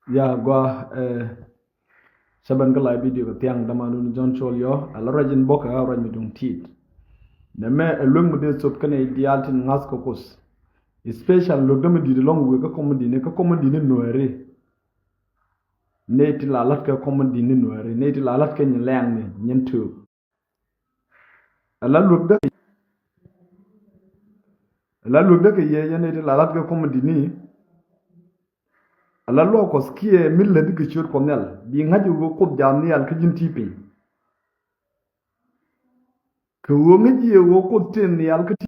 Ya gwa saban ka lai video ka tiang damanu John Cholyo ala rajin boka ga rajin dung tit na me elung mu de sop kana idealtin ngas kokos special lo dama di long we ka komandi ne ka komandi ne noere ne ti la lat ka komandi ne noere ne ti la lat ka nyang ne nyentu ala lu de ka ye ne ti la lat ka komandi ni ala lo ko skie mille de ke chur komnel bi ngaji go ko jam ni al kijin tipi ko wo ngaji go ko ten ni al kiti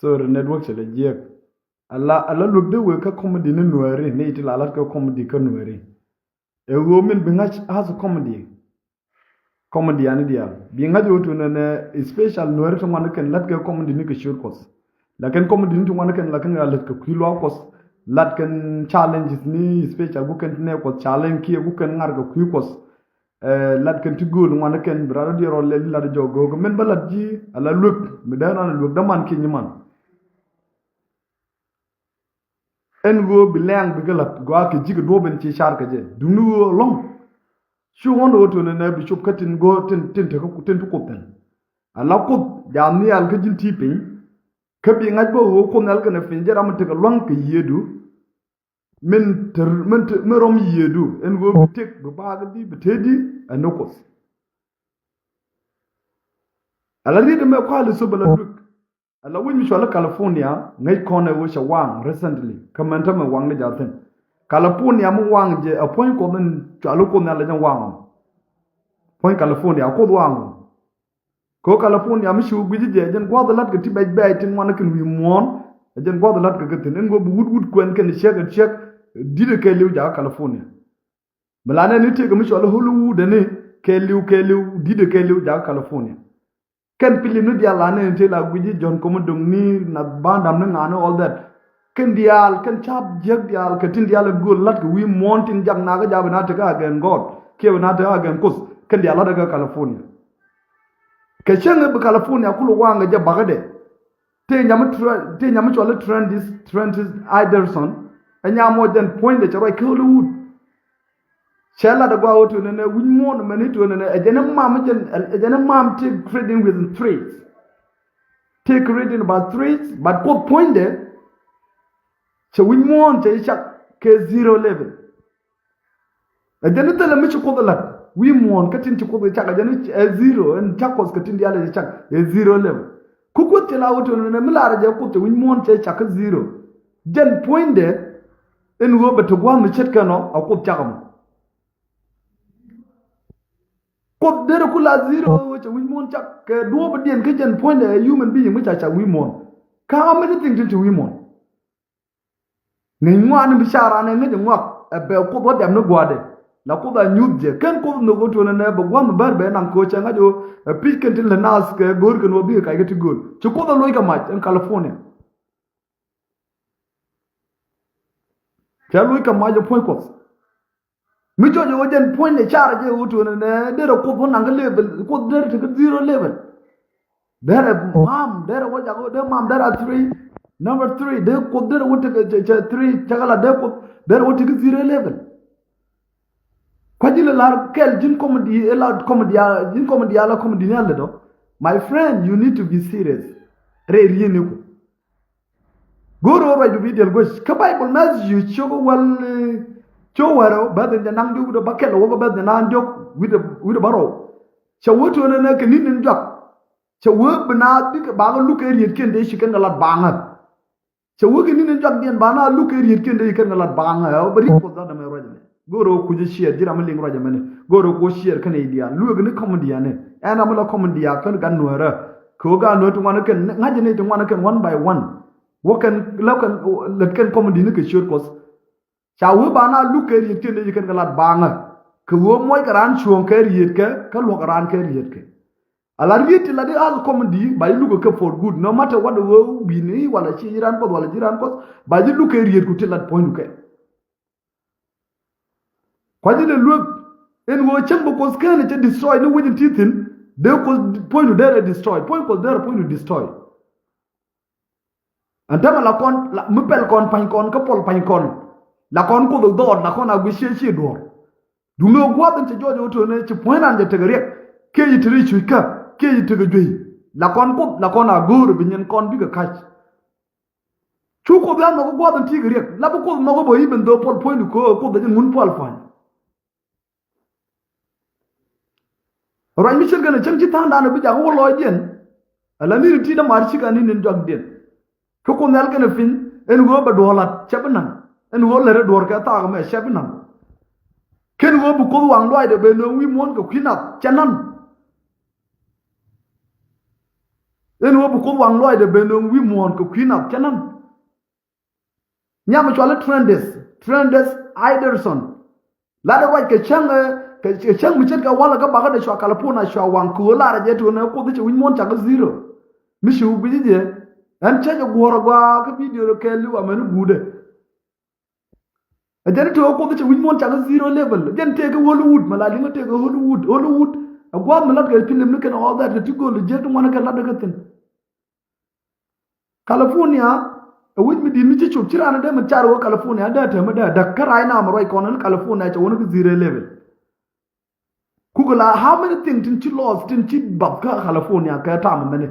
so network chele je ala lu de we ka komandi ne noere ne ti la lat ka komandi ka noere e wo min bi ngaj has komandi ani dia bi ngaji wotu ne special noere to man ken lat ka komandi ni ke chur kos la ken komandi ni to man ken la ken lat ka kilo kos lat ken challenges ni special bu ken ne ko challenge ki bu ken ngar ko ku kos lat ken tigol ngwana ken brado di rol le lat jogo ko men balat ji ala luk mi da na luk da man ki ni man en go bi leng bi galat go ak jig do ben ci char ka je du nu long shu wondo to ne bi chup katin go ten ko ten ko ten ala ko jam ni al ka jin tipin ka bi ngaj bo ko nal ka ne fin jara am te ka long ka yedu men rom yedu en go bi tek bi baaga di bi tedi anokos ala ri de me ko ala so bala duk ala woni so ala California ngai kone wo sha wang recently kamanta me wang ne jaten California mu wang je a point ko men to ala ko na la jan wang point California ko wang ko California mi shu bi je jen ko da lat ga ti bay bay tin wana ken wi mon jen ko da lat ga ten en go bu wud ko en ken check dide ke liu ja California balana ni te ga mi so ala Hollywood ne ke liu dide ke liu ja California ken pili nu dia la ne te la guji John ko dong ni na bandam na ngano all that ken dial ken chap jeg dial ke tin dial go lat ko wi mountain jam na ga jab na te ga gen god ke na te ga gen kus ken dial la ga California ke chen be California ku lo wanga je bagade te nyam so la trend is Iderson anya mo den point de charo Hollywood chela da gwa wotu ne win mo no manito ne ejena mam take trading with trades take reading about trades but ko point de che win mo on te chak ke 0 level ejena tele mi ko da wi mo on katin ko da chak ejena 0 en chakos katin dia le chak 0 level ku ko tela wotu ne mi la je ko te win mo on te chak 0 den point de en wo beto gwa mi chet kano akop chakam ko dere kula 0 che wi mon chak ke do be den ke jen point a human being mi cha wi mon ka many things to wi mon ne ngwa ni bishara ne ne ngwa e be ko bo dem no gwade la ko da nyuje ken ko no go to ne be gwa mi barbe nan ko cha ngajo piken til nas ke gor ke no bi ka ke ti gol che ko da loy ka ma en California Chalu ka majo point kos. Mi jojo den point le chara je utu ne de ko pon nang level ko de to 0 level. There mom there was go de mom there are 3 number 3 de ko de wote 3 chagala de ko there wote 0 level. Kwajile la kel jin comedy la comedy ala comedy ne do. My friend you need to be serious. Re rien ko. Goro ba du bidel gosh ka bible mas you chogo wal chowaro ba de nang du do bakel wo ba de nan jok with the baro chawoto na ke nin jok chawo bna bi ka ba lu ke riet ken de shi ken la banga chawo ke nin jok den bana lu ke riet ken de ken la banga ya bari ko da me rojame goro ku ji share jira me ling rojame ne goro ko share kan idea lu ke ne comedy ne ana mala comedy ya kan gan nuara ko ga no to wan ken ngaje ne to wan ken one by one woken letken comedy ne ke shur kos chawu bana lu ke riet ke ne ken galat banga ke wo moy garan chuon ke riet ke lo garan ke riet ke ala riet la de al comedy bay lu ke for good no matter what wo bi ni wala ci jiran ko wala jiran ko ba ji lu ke riet ku tilat point ke ko ji le lu en wo chambo ko skane te destroy no within tithin de ko point there destroy point ko there point destroy antama la kon la mupel kon pan kon ko pol pan kon la kon ko do la kon a gwishe do du no gwa den te jojo to ne ci point nan de tegere ke yi tri chu ka ke yi tege joi la kon a guru bi nyen kon bi ga kach chu ko ba no gwa den tigere la ko no go bo yi ben do pol point ko da mun pol fan ro mi chen gana chen ci tan da na bi ja ko lo den ala ni ti da mar ci ka ni nen jog den ko nal gana fin en go ba do la chabnan en go le do ka ta me chabnan ken go bu ko wang loi de be no wi mon ko kinap chanan en go bu ko wang loi de be no wi mon ko kinap chanan nyama chwala trendes Iderson la da wa ke chang mi chen ka wala ka ba ka de shwa kala pona shwa wang ko la ra je to na ko de wi mon cha ga zero mi shu bi je an cha jo gora gwa ka video ke lu wa men gude ajani to ko de win mon taga zero level den te ga Hollywood mala li nga te ga Hollywood agwa mala ga film ni ken all that to go le jetu mona ka la daga ten California wit mi di mi ci chup ci rana de ma charo California da te ma da Dakar ay na ma roy konon California ci wona ga zero level kugula how many things tin ci laws tin ci bab ka California ka ta ma ne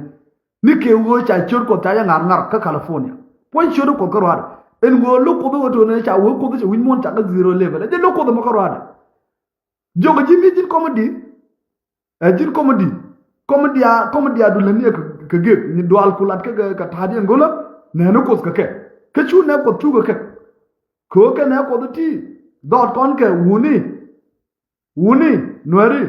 ni ke wo cha chur ko ta ya ngar ka California point chur ko ko war en go loko be woto ne cha wo ko be win mon ta ga zero level de loko be makaro ada jogo jimi jin comedy jin comedy adu le ne ka ge ni do al kulat ka ta di ngola ne no ko ka ke chu ne ko tu ka ko ke ne ko ti dot kon ke wuni nuari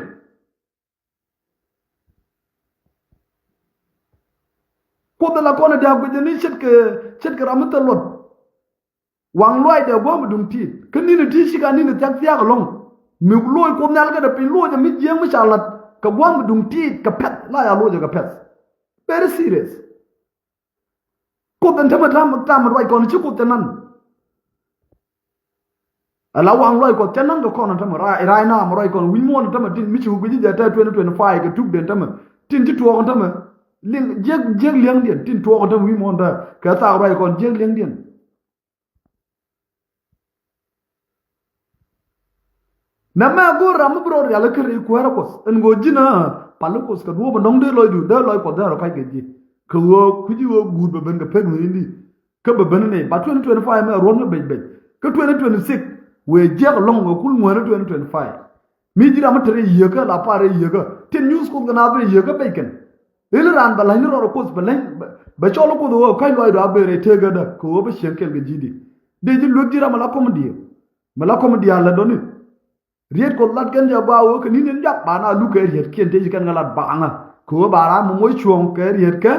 ko de la kona da go ni chet ke ramata lot wang loy de go mu dum ti ken ni ti shi ka ni tak ya long mi loy ko nyal ga de pin loy de mi je mu chalat ka go mu dum ti ka pet la ya loy ga pet very serious ko ben tama tam roy ko ni ko tenan ala wang loy ko tenan ga ko na tam ra na am roy ko wi mo tam tin mi chu bi je ta 2025 ga tuk den tam tin ti to ko tam ling jeg liang dien tin to ko tam wi mo da ka ta roy ko jeg liang dien nama go ram bro ya la kri ko ra kos en go jina palukos ka do ndong de loy du de loy ko da ra kai ge ji ko wo ku ji wo gu be ben ga peg ni ndi ka be ben ne ba 2025 ma ron be be ka 2026 we je long go kul mo 2025 mi jira ma tere ye ka la pare ye ka tin news ko na be ye ka be ken ele ran ba la ni ro kos be len ba cholo ko do kai loy do be re te ga da ko be shenkel ge ji di de ji lo jira ma la komedi ala do ni riet ko lat kan ja ba wo ke ni nen jak ba na lu ke riet ken te kan ngalat ba nga ko ba ra mo moy chuong ke riet ke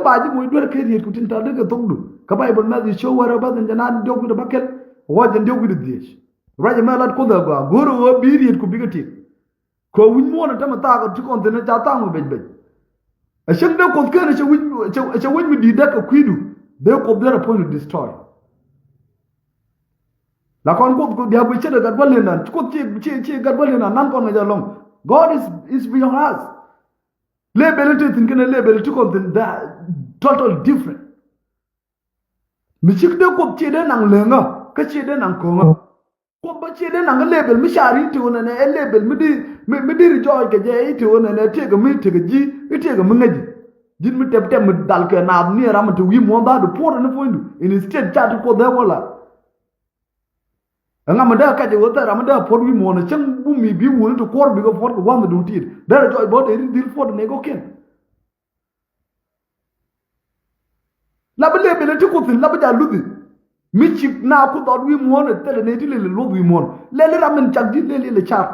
ba ji moy do ke riet ku tin ta de ke tong du ka ba ibn ma di show wara ba den jana do ku de bakel wa den do ku de dish raja ma lat ko da ba goro wo bi riet ku bigati ko win mo na ta ma ta ko ti kon te ta ta mo be a shen de ko ke ne che win mi di da ka kwidu de ko de ra point destroy la kon ko dia bu chede gad bolen nan ko ci gad bolen nan kon ga long god is beyond us label to think na label to ko da total different mi ci de ko ci de nan lenga ka ci de nan ko ko ba ci de nan label mi shari to na ne label mi di joy ke je ti wona ne te ga mi te ga ji te ga mi ngaji jin mi tep mi dal ke na ni ram to wi mo da do por na fo ndu instead chat ko da wala nga ma da ka je wota ra ma da por wi mo na chang bu mi bi won to kor bi go for ko wan du tir da joy bo de dil for ne go ken la ba le be le ko tin la ba da lubi mi ci na ku do wi mo na tele ne dile le lo wi mo le ra men chak di le char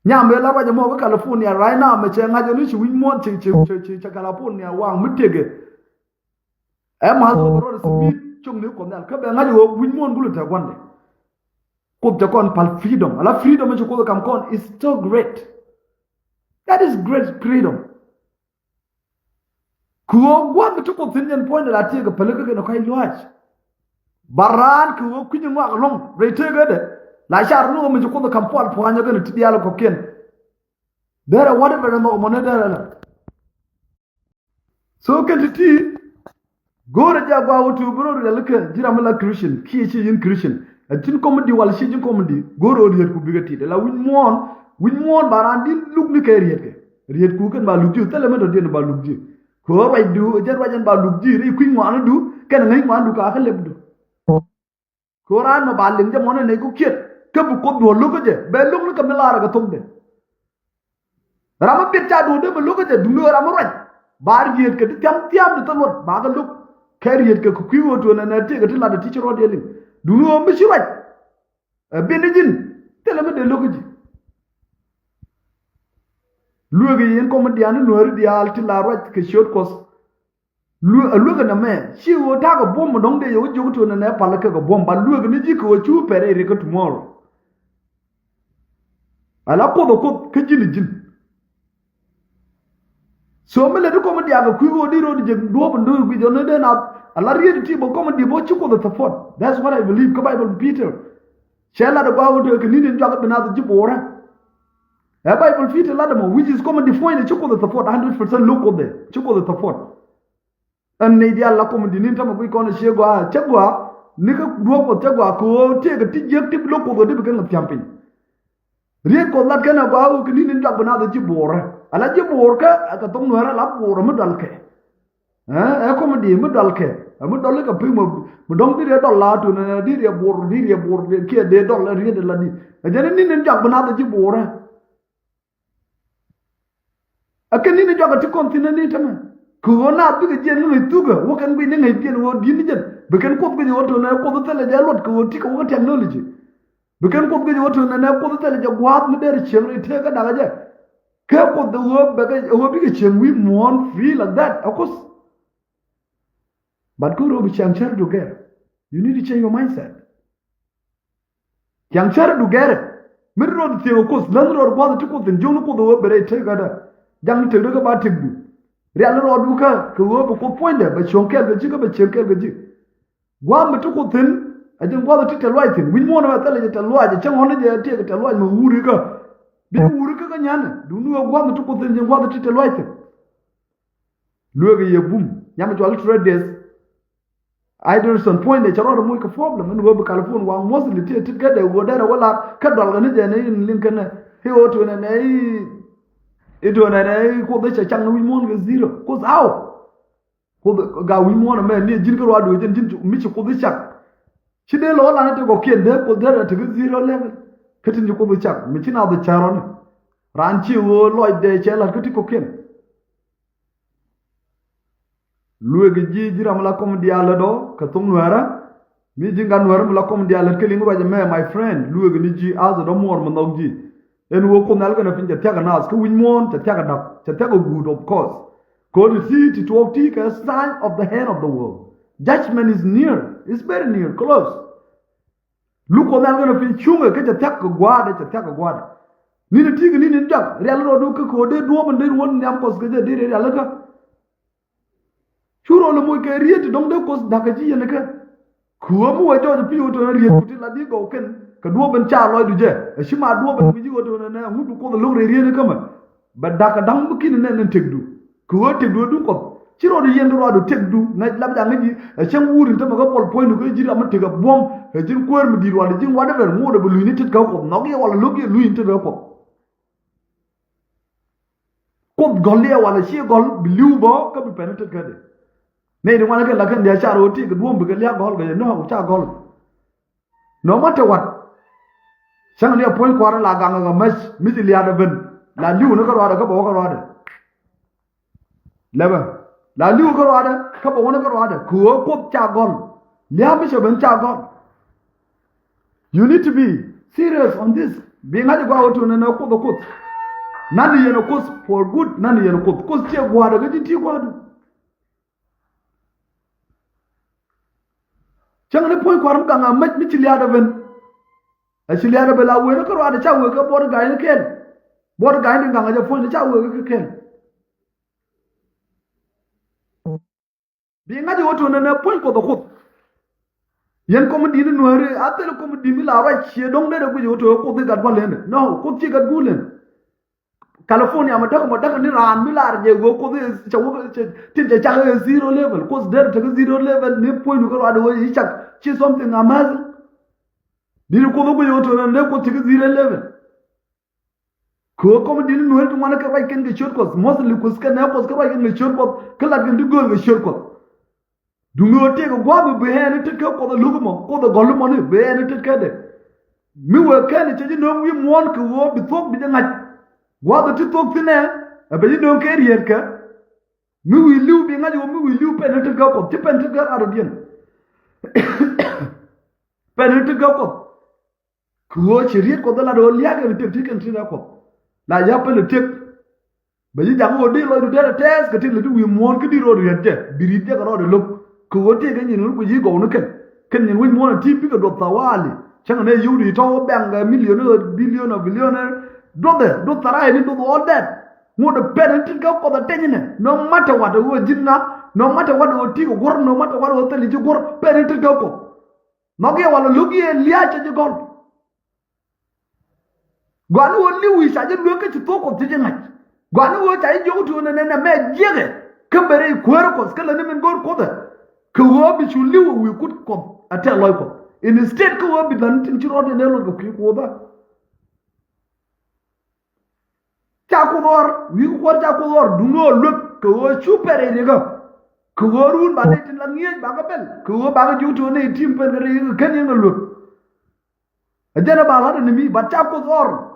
nya me la ba je mo ko California right now me che nga je ni ci wi mo che California wa mi tege e ma so ro speed chung ni ko nal ka be ngaji wo win mon gulu ta gonde ko te kon pal freedom ala freedom je ko kam kon is so great that is great freedom ko gwa to ko tinyen point la te ga pal ka no kai luach baran ko ku ni wa long re te ga de la shar no me ko kam pal po anya ga ti dialo ko ken dara whatever no mo ne dara la so ke ti gore ja gwa wutu bro da laka jira mala Christian ki ci yin Christian a tin comedy wala ci jin comedy gore odi ku bigati de la win mon barandi luk ni kay riet ku kan ba luk tele ma do den ba luk ji ko way du jar wajan ba luk ji ri ku ngwan du ken ngai ngwan du ka khaleb du ko ran ma ba len je mon ne ku kiet ke bu ko do luk je be luk ni ka mala ra ga tum de rama bit ta do de be luk je du no rama raj bar riet ke tiam de talot ba ga luk kariet ke ku woto na te ga tila da teacher ro de lim du no mi ci raj benijin tele ma de luk ji luoga yen ko madiana nuari dial ti la raj ke short kos luoga na me shi wo ta ga bom dong de yo jogo to na pala ka ga bom ba luoga ni ji ko chu pere re ko tomorrow ala ko do ko ke jin so me le ko madiaga ku wo di ro di je do bo ndo bi do na de na ala ri ti bo ko madi bo chu ko the fort. That's what I believe ko Bible Peter shela da ba wo to ke ni ni jogo na da ji bora a Bible fit a lot of which is common define chuko the support 100% local there chuko the support an ne dia la common din ta ko ko na shegwa chagwa ni ka duopo chagwa ko te ga tije tip local go de kan campaign rie ko la kana ba ko ni ni ta bana da jibora ala jibor ka tom no ra la bor mu dal ke e ko mu di mu dal ke mu dal ka pimo mu dong di re la tu na di re bor ke de dollar rie de la di ajane ni ni ta bana da jibora akan ni joga ti kontina ni tama ko na bi ga jen ni tuga wo kan bi ni ngai jen wo di ni jen be kan ko bi wo to na ko to tele ja lot ko ti ko technology be kan ko bi wo to na ko to tele ja gwat mi der chen ri te ga daga ja ke ko do wo be ga wo bi ga chen we mon free like that of course but ko ro bi chen cher do get you need to change your mindset yang cher do get mi ro di te ko lan ro ko to ko den jonu ko do wo be te ga da jang te ga ba tegdu real ro du ka ko wo ko poinde ba chonkel ga jiga ba chonkel ga ji gwa mutu ko tin a jin gwa ti telwai tin win mo na ta le telwai je chang hono je te ga telwai ma wuri ka bi wuri ka nyana du nu gwa mutu ko tin jin gwa ti telwai tin lo ga ye bum nyama to al traders Iderson point de charo mo ka problem no go California wa mostly te ga de go dara wala ka dal ga ne je ne lin kana he o to ne ito na ne ko da chang wi mon ga zero ko sao ko ga wi mon me ne jin ko do jin mi ci ko da chak ci de lo la ne ko ken de ko da ta zero level katin ko da chak mi ci na da charon ran ci wo lo de che la ko ti ko ken luwe ji jira mala kom diala do ka tum nuara mi jinga nuara mala kom diala ke lingu raja me my friend luwe ni ji azo do mor mo ji en wo ko nal gana finja taga nas ko win mon ta taga dak ta taga good of course ko the see to walk a sign of the hand of the world judgment is near it's very near close lu ko nal gana fin chunga ke ta taga gwada ni ni tiga ni ni dak real ro do ko de do ban de won nyam kos ke de real ka churo le mo ke riet dong de kos dak ji ne ka ko mo wa jo pi o to riet puti la di go ken ka duo ban cha loy du je shi ma duo ban mi jigo to na mu du ko lo re ne kama ba da ka dang bu kin ne ne tegdu ko tegdu du ko ciro du yendo ro du tegdu na lab da ngi chen wurin ta ma ko pol point ko jiri am tega bom e jin ko mi di wala jin wada ver mu da bu ni tet ka ko no ge wala lu ge lu inte ko ko golle wala shi gol liu bo ka bi penetrate ka de ne ni wala ka la kan dia cha ro ti ka duo bu ga lia gol ga no cha gol no matter what sang dia point kwara la ga ga mas mi ti lia da ben la liu no ka ro da ka bo ka ro da leba la liu ka ro da ka bo no ka ro da ko ko cha gol lia mi che ben cha gol you need to be serious on this being hadi go out na ko do ko nani yeno ko for good nani yeno ko che gwa da ga ti gwa do chang ne point kwara ga ga mas mi ti lia da ben asiliana bela we ko ro ada cha we ko bor ga ni ken bor ga ni nga ja fon cha we ko ken bi nga di woto na point ko do ko yen ko mu di ni noire atel ko mu di mi la ra che dong de ko woto ko de ga ba len no ko ti ga gulen California madaka ni ran milar je go ko de chawo tin de cha zero level cause there to zero level ni point ko ado yi chak chi something amazing dil ko go yo to ne ko ti zero level ko dil no to mana ka bai ken ge short ko mostly ko ska na ko ska bai ken ge short ko kala gen di go ge short ko dungo te ko gwa be he ne te ko de lugo mo ko de golu mo ne be ne te ka de mi we ken te no wi mon ko wo bi tok bi de ngat What the talk to now? I bet you don't care yet. Me will you be not me will you penetrate go up, penetrate go out of yen. Penetrate go up. Coach, you read what the lad only can take and tree up. La yappen a tip. But you don't go deal to get a test, get to do we want to do road yet. Be read or the look. Coach, again, you look with you go look at. Can you win more tea pick a drop the wally? Changane, you retire bang a millionaire, billion or billionaire. Do try to do all that. What the penalty go for the tenant. No matter what the word did not, no matter what the tea or no matter what hotel you go, penalty go for. Nogia while looking and liach you go. Gone only wish I didn't look at you talk of teaching it. Gone what I do to an enemy jigger. Come very quirkos, Kalanim and go quarter. Kuobi should live we could come at a local. Instead, Kuobi done to run in a local quick water. Chakudor, we were Chakudor, do not look, go super ego. Kuorun Banet in Lamia Bagabel, Kuo Bagaju to an 18 penny, can you look? A general enemy, but Chakudor.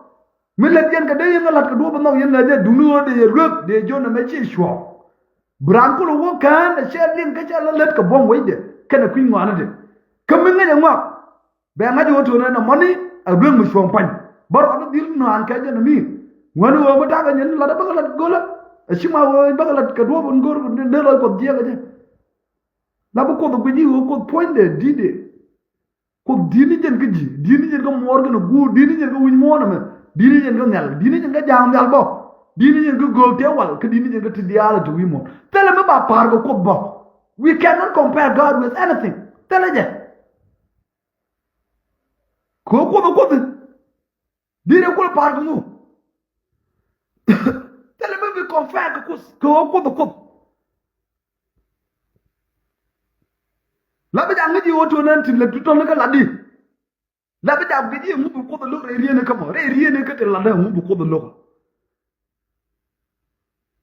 Miladian Kadayan like a dobe no yen, do not look, they join a machine shop. Branco walk can, a sharing catch a let a bomb wait there, can a queen one it. Coming in and walk. Bangaju to earn money, a bring with from pine. But I don't know, and catch me. When we were talking in La Bagalat Gola, a Shima Bagalat Kadwab and go to the Nelo of Diagaja. Nabuko the Bidi who could point there, did it? Could diligent Giji, diligent go Morgan, good diligent go win monument, diligent go Nell, diligent go down the elbow, diligent go Tewal, diligent go to the other to Wimo. Tell him about Pargo Kobo. We cannot compare God with anything. Tell him. Koko the Kotin. Did a good Pargo? Tell him we compare because go the cook. Let me tell you what to learn till the Tutonica Ladi. Let me tell you, move for the look, Rian come on, Rian get a ladder, move for the look.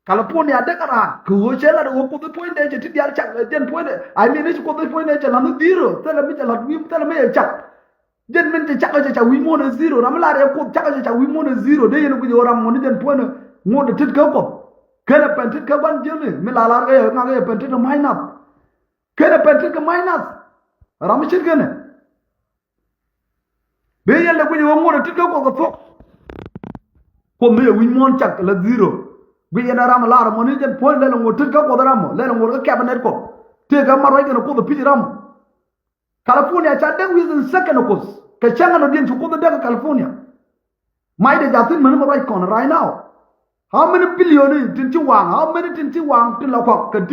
California, Decara, Kuchella, who put the point edge to the other then point. I mean, it's called the point edge and zero. Tell me, tell me a chap. Then meant the chakaja, we want a zero. I'm like, I put chakaja, we want a zero. They with your money and point more the tit couple. Can a pented one journey? Milala, a pented a mine up. Can a pented a mine up? Ramachigane. They are like when you want to go the folk. For me, we want chak, let zero. We are a lot of money and point, let them go take up for the ram, let them go to cabinet cop. Take up my right and call the pitch ram. California, Chadden within second of course. Kachanga again to call the devil California. My day, I think, right corner right now. How many billion did you want? How many did you want to lock up? Then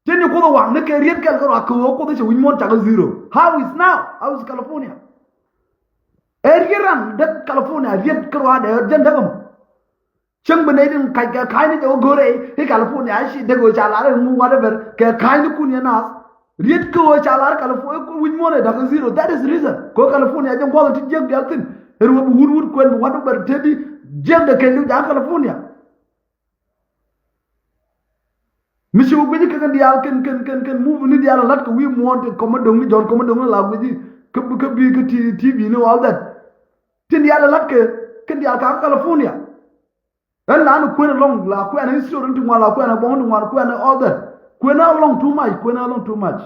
you call the one, the carrier calculator, we want zero. How is now? How is California? Eriran, that California, yet Croada, Gentlemen. Chung Benedin, kind of Gore, California, she go Chala and whatever, kind of Kunyanas. Read go Chala, California, with more than zero. That is the reason. Go California, I don't bother to jump the thing. Woodwood, whatever, Teddy, jump the can do California. Monsieur Ubinic and the Alcan can move in the other lot. We want to command only John Commodore love with you. Could be TV, you know all that. Tin the other lot can the Alcan, California. And now, Queen along, La Queen is student to Walla Queen, one Queen, all that. Queen along too much, Queen along too much.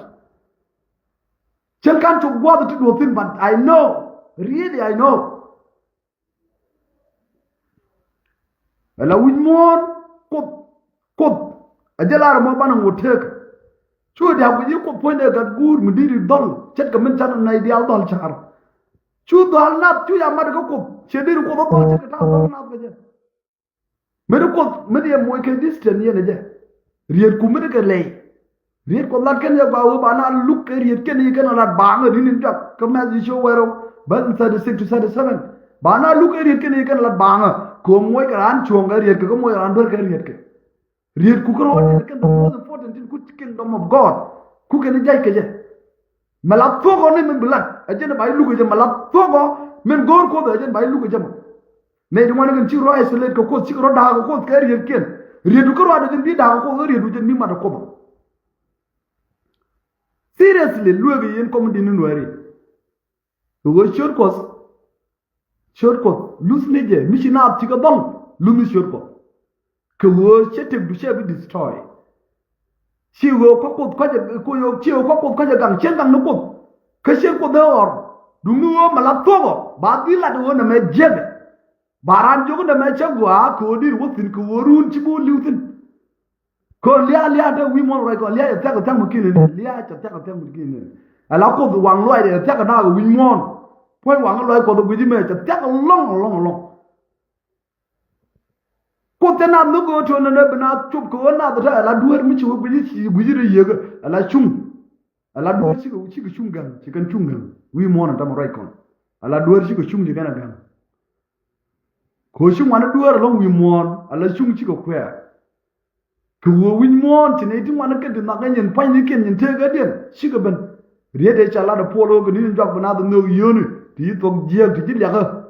Still can't to bother to do a thing, but I know, really, I know. And I will more cook. A jellar Moban would take. Sure, that with you could point at that good Mediri doll, check a mention an ideal doll char. Shoot the not to your mother cook. She didn't go up check it out with it. Medical medium working distance yen. Real Kumika lay. Real Kolakan Yabana look at it can you cannot bang it in job. Come as you show where but 36 to 37. Bana look at it can you cannot bang. ko moy karan chonga riet ko moy ran dor ka riet ke riet ku ko ken the most important thing ku kingdom of God ku ken jay ke je malap fogo ne men bulat ajena bay lugo je malap fogo men gor ko ajena bay lugo je ne di wana kan ci ro isolate ko ci ro da ko ka riet ken riet ko ro da bi da ko riet du je mi ma da ko seriously lugo yen comme di nu wari go short ko lus ne je mishina ci ka dong lu mi short ko ko wo chete du she bi destroy chi wo ko je ko yo chi wo ko je gang chen gang no ko ka she ko da or du nu wo mala to go ba di la do na me jebe baran jogo na me chagwa ko dir wo tin ko worun ci bo liutin ko lia da wi mon right ko lia ta ko tam kin lia ta ta ko tam kin ala ko wang loi de ta ko na wi mon poi wang loi ko do wi me ta ko long ko tena no go to na bna chup ko na da ala duer mi ci wo guji de yega ala chung ala duer ci ko chung gan ci kan chung gan wi mon tam right ko ala duer ci ko chung de gan gan ko chung wana duer long wi mon ala chung ci ko kwa ko wo wi mon ci ne ti wana ke de na ganyen pan ni ken te ga den ci ga ben riede ci ala da polo go ni jog bna da no yoni ti to je ti ya ga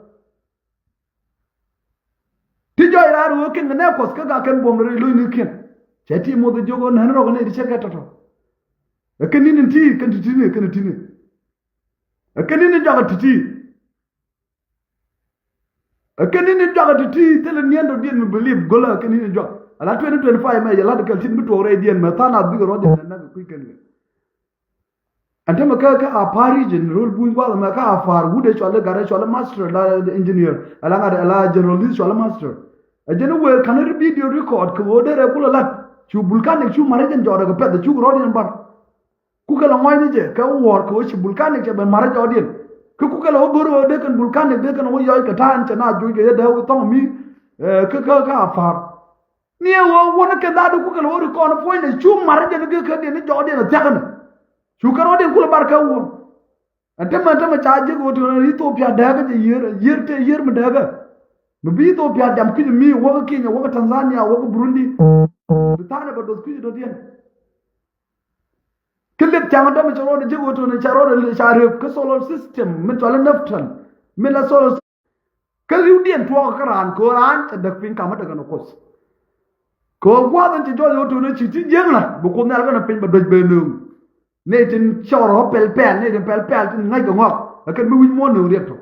ti joy ra ru ken ne ko ska ga ken bom re lu ni ken ce ti mo de jogo na ro ne di ce ga to e ken ni ti ken ti ni ken ti ni e ken ni jogo ti e ken ni jogo ti te le niendo dien mi believe gola ken ni jogo ala 2025 me yalla de kel tin bi to re dien me tana bi ro de na ku ken ante ma ka a pari general bu ngwa ma ka a far wude chole gare chole master la engineer ala ngare ala generalist chole master a jeno we kan video record ko de re kula lat chu bulkanic chu marajen jore ko ped chu ro dien bar ku kala ngoy ni je ka wor ko chu bulkanic je ben marajen odien ku kala o goro de kan bulkanic de kan o yoy ka tan na ju ge de o tong mi ka a far ni wo wona ke da ku kala o ko na point chu marajen ge ka de ni jode na jagan shukaro den kula barka won antama chaje go to Ethiopia daga je yer mu daga mu bi Ethiopia dam kiji mi wo Kenya wo Tanzania wo Burundi bitana ba dos kiji do dien kille chama dam charo de go to ne charo de chare ko solar system min to la naftan min la solar kali dien to karan ko ran ta dak pin kama daga no kos ko gwa dan ti jo to ne chi ti jengla bu ko na ga na pin ba doj be no ne tin choro pel ne tin pel tin ngai ko ngok ka mi win mo no reto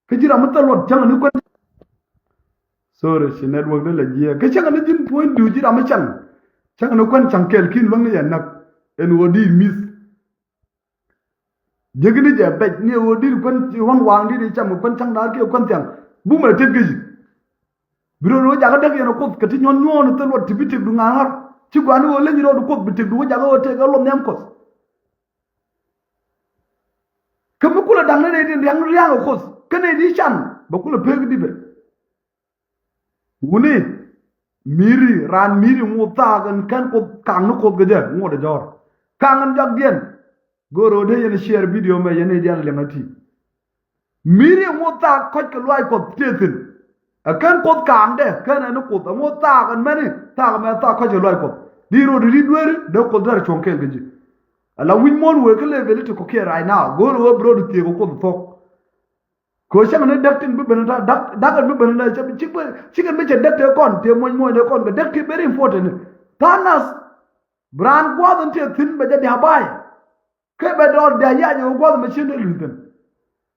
ke jira mata lot jang ni ko sore si network de la jia ke changa ne tin point du jira ma chang no kon chang kel kin bang ya nak en wodi miss jegni je bet ne wodi kon wang wang di cham kon chang da ke kon tiang bu ma tet geji biro no jaga de no ko ke ti nyon nyon te lot tibitik du ngar ci gwani wo le ni ro ko bitik du jaga wo te ga lom nyam ko kamu kula dang ne din yang riang ko kene di chan ba kula peg di be wuni miri ran miri mu ta kan ko kang no ko gede mo de jor kangan jag dien goro de yen share video me yen di le mati miri mu ta ko ke loy ko tetin kan ko kang de kan no ko mo ta kan mani ta ma ta ko je loy ko di ro di duere de ko dar chonkel geji ala win mon we kele velite ko ke right now go ro bro de ko to ko chama ne daktin bi ben da dagal bi ben da ci kan be ci dakte kon te moy de kon be dakti very important tanas brand ko dan te tin be de habay ke be dor da ya yo ko ma ci de luten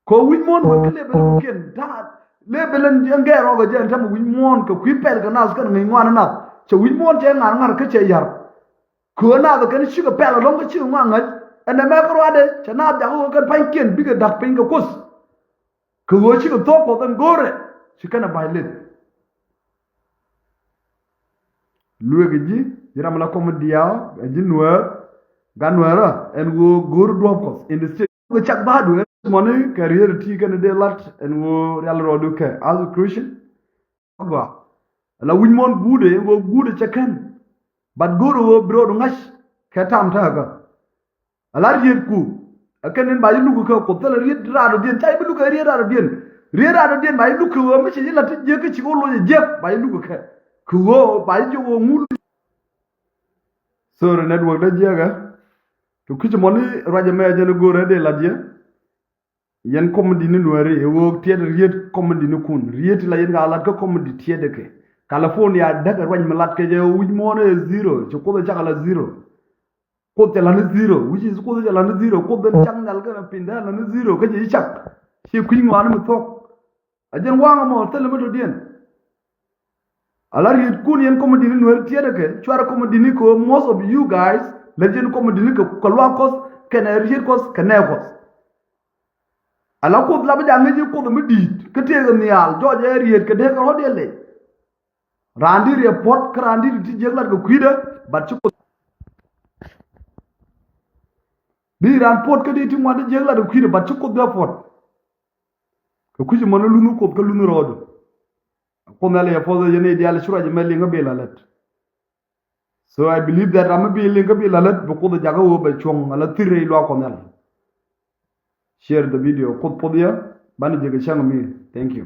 ko win mon we kele be ko ken da le belen ngero go je tam win mon ko kwipel ka nas kan ngi ngwana na ci win mon te ngar ke ce yar ko na da kan shi ga pela long ga ci nganga anda me ko ade chana da ko kan panken biga dak pin ga kus ko wo ci ga to ko kan gore shi kana baile luwe ji jiram la ko dia ji nuwa ganwara en wo gor do ko in the state ko chak ba do money career ti kan de lat en wo real ro do ke as a christian agwa la win mon gude wo gude chakan but guru wo bro do ngash ke tam ta ga alar yet ku akanen ba lu ko ko tala yet ra do dien tay bu ko ri ra do dien Riera da den bai lu ko mi chi la ti je ke chi ko lo je bai lu ko ke ko bai jo wo ngul so network da je ga to kichi moni raja me je no gore de la je yen komedi ni nuare e wo tiede riet komedi ni kun riet la yen ga lat ko komedi tiede ke California daga rwany malat ke je wuj mone zero cho ko da la zero ko te la zero which is ko da la zero ko da changal ga pinda la zero ke je chak chi kuin wan mu tok ajen wanga mo tele mo dien alar yit kun yen komedi ni nuare tiede ke chwara komedi ni ko most of you guys legend komedi ni ko lwa kos kene riet kos kene kos ala ko la ba jangi ji ko mi dit ke te ga nial jo je riet ke de ko hodele randi report krandi ti je la ko kwida bat ci ko bi ran pot ke ti mo de je la ko kwida bat ci ko da pot ko kuji mo lu nu ko ko lu nu rodo ko mele ya fodo je ne di ala shura je meli ngabe la let so I believe that I'm be linga be la let bu ko da jaga wo be chong ala tire lo ko mel share the video ko podia bani je ga chang mi thank you